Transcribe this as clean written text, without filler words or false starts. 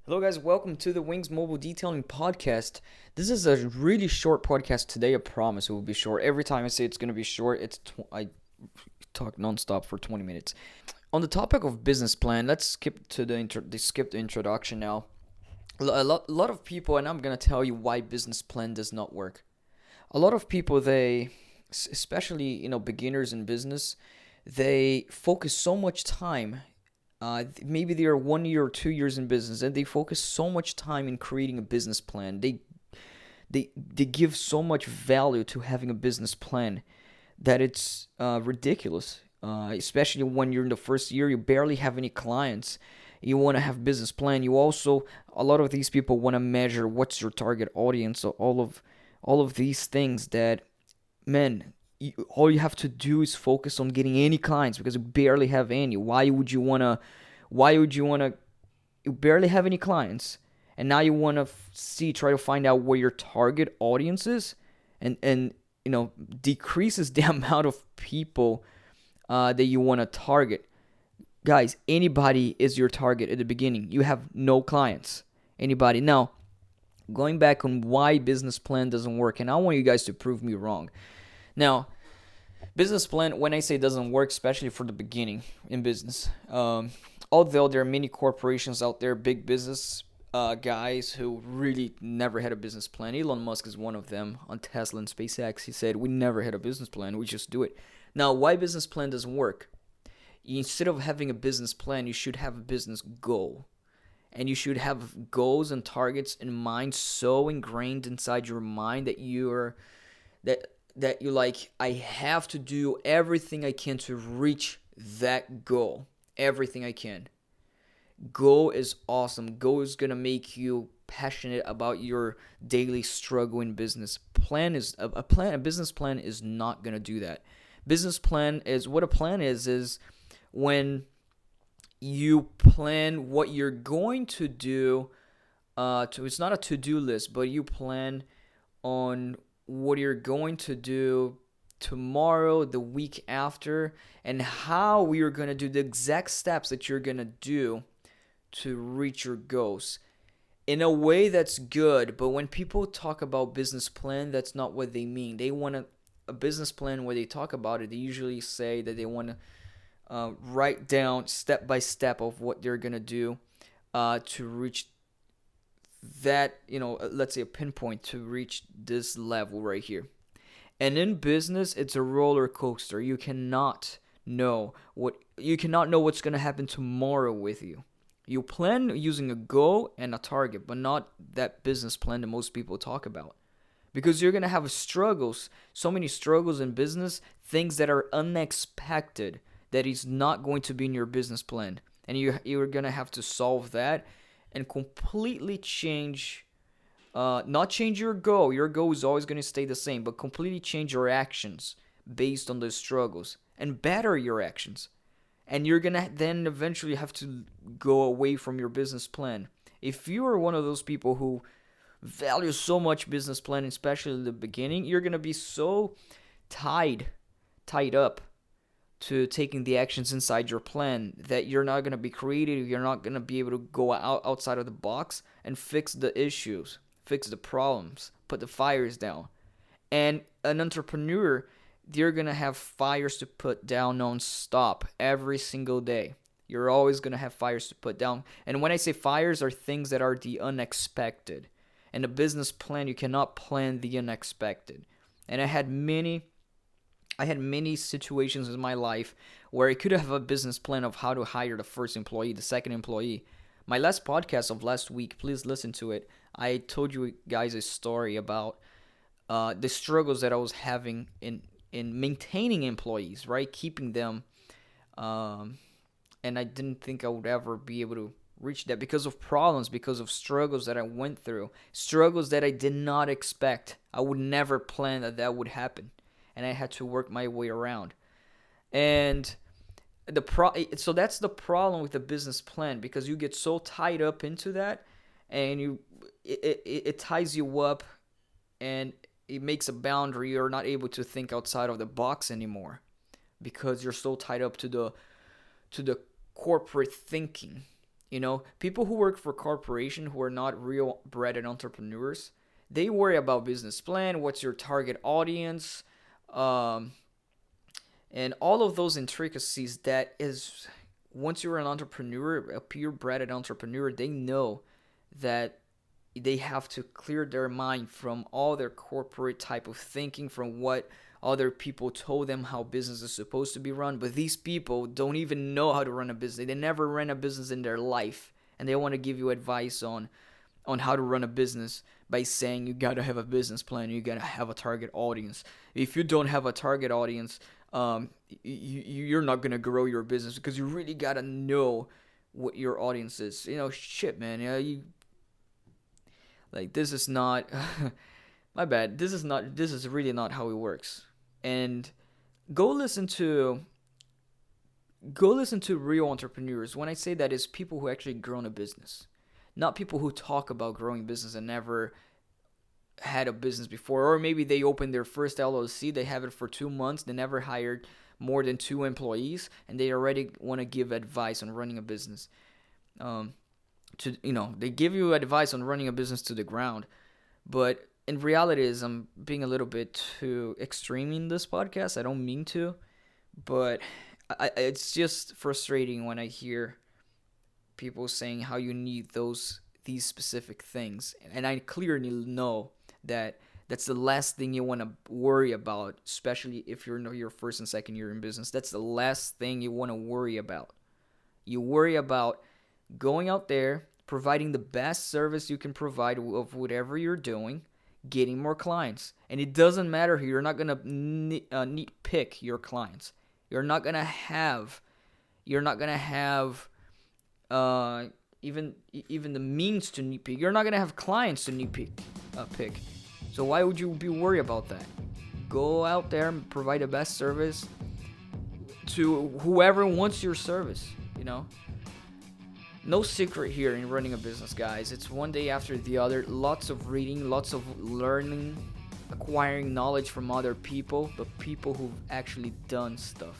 Hello, guys. Welcome to the Wings Mobile Detailing Podcast. This is a really short podcast today. I promise it will be short. Every time I say it's going to be short, I talk nonstop for 20 minutes. On the topic of business plan, let's skip to skip the introduction now. A lot of people, and I'm going to tell you why business plan does not work. A lot of people, especially beginners in business, they focus so much time. Maybe they are 1 year or 2 years in business, and they focus so much time in creating a business plan. They give so much value to having a business plan that it's ridiculous. Especially when you're in the first year, you barely have any clients. You want to have business plan. You also, a lot of these people want to measure what's your target audience. So all of these things that, man, all you have to do is focus on getting any clients because you barely have any. Why would you wanna? You barely have any clients, and now you want to try to find out where your target audience is, and decreases the amount of people that you want to target. Guys, anybody is your target at the beginning. You have no clients. Anybody. Now, going back on why business plan doesn't work, and I want you guys to prove me wrong. Now, business plan, when I say doesn't work, especially for the beginning in business, although there are many corporations out there, big business guys who really never had a business plan. Elon Musk is one of them on Tesla and SpaceX. He said, we never had a business plan. We just do it. Now, why business plan doesn't work? Instead of having a business plan, you should have a business goal. And you should have goals and targets in mind so ingrained inside your mind that you're like, I have to do everything I can to reach that goal. Everything I can. Goal is awesome. Goal is gonna make you passionate about your daily struggle in business. A business plan is not gonna do that. Business plan is what a plan is when you plan what you're going to do. It's not a to-do list, but you plan on what you're going to do tomorrow, the week after, and how you're going to do the exact steps that you're going to do to reach your goals. In a way that's good, but when people talk about business plan, that's not what they mean. They want a business plan where they talk about it. They usually say that they want to write down step by step of what they're going to do to reach that, let's say a pinpoint to reach this level right here. And in business, it's a roller coaster. You cannot know what's going to happen tomorrow with you. You plan using a goal and a target, but not that business plan that most people talk about. Because you're going to have struggles, so many struggles in business, things that are unexpected that is not going to be in your business plan. And you're going to have to solve that and completely change, not change your goal. Your goal is always going to stay the same, but completely change your actions based on those struggles and better your actions. And you're going to then eventually have to go away from your business plan. If you are one of those people who value so much business planning, especially in the beginning, you're going to be so tied up to taking the actions inside your plan that you're not going to be creative. You're not going to be able to go outside of the box and fix the issues, fix the problems, put the fires down. And an entrepreneur, you're going to have fires to put down non-stop every single day. You're always going to have fires to put down. And when I say fires, are things that are the unexpected. In a business plan, you cannot plan the unexpected. And I had many situations in my life where I could have a business plan of how to hire the first employee, the second employee. My last podcast of last week, please listen to it. I told you guys a story about the struggles that I was having in maintaining employees, right? Keeping them. And I didn't think I would ever be able to reach that because of problems, because of struggles that I went through, struggles that I did not expect. I would never plan that would happen. And I had to work my way around. And so that's the problem with the business plan, because you get so tied up into that, and it ties you up, and it makes a boundary. You're not able to think outside of the box anymore because you're so tied up to the corporate thinking. People who work for corporation who are not real bred entrepreneurs, they worry about business plan, what's your target audience, um, and all of those intricacies. That is, once you're an entrepreneur, a purebred entrepreneur, they know that they have to clear their mind from all their corporate type of thinking, from what other people told them how business is supposed to be run. But these people don't even know how to run a business. They never ran a business in their life, and they want to give you advice on how to run a business by saying you gotta have a business plan, you gotta have a target audience. If you don't have a target audience, you're not gonna grow your business, because you really gotta know what your audience is. Shit, man. This is not my bad. This is really not how it works. And go listen to real entrepreneurs. When I say that, is people who actually grown a business, not people who talk about growing business and never had a business before. Or maybe they opened their first LLC, they have it for 2 months, they never hired more than 2 employees, and they already want to give advice on running a business. They give you advice on running a business to the ground, but in reality, is I'm being a little bit too extreme in this podcast. I don't mean to, but it's just frustrating when I hear people saying how you need these specific things, and I clearly know that that's the last thing you want to worry about, especially if you're your first and second year in business. That's the last thing you want to worry about. You worry about going out there, providing the best service you can provide of whatever you're doing, getting more clients. And it doesn't matter here. You're not going to nitpick your clients. You're not going to have even the means to nitpick. You're not going to have clients to nitpick. So why would you be worried about that? Go out there and provide the best service to whoever wants your service, No secret here in running a business, guys. It's one day after the other. Lots of reading, lots of learning, acquiring knowledge from other people, but people who've actually done stuff.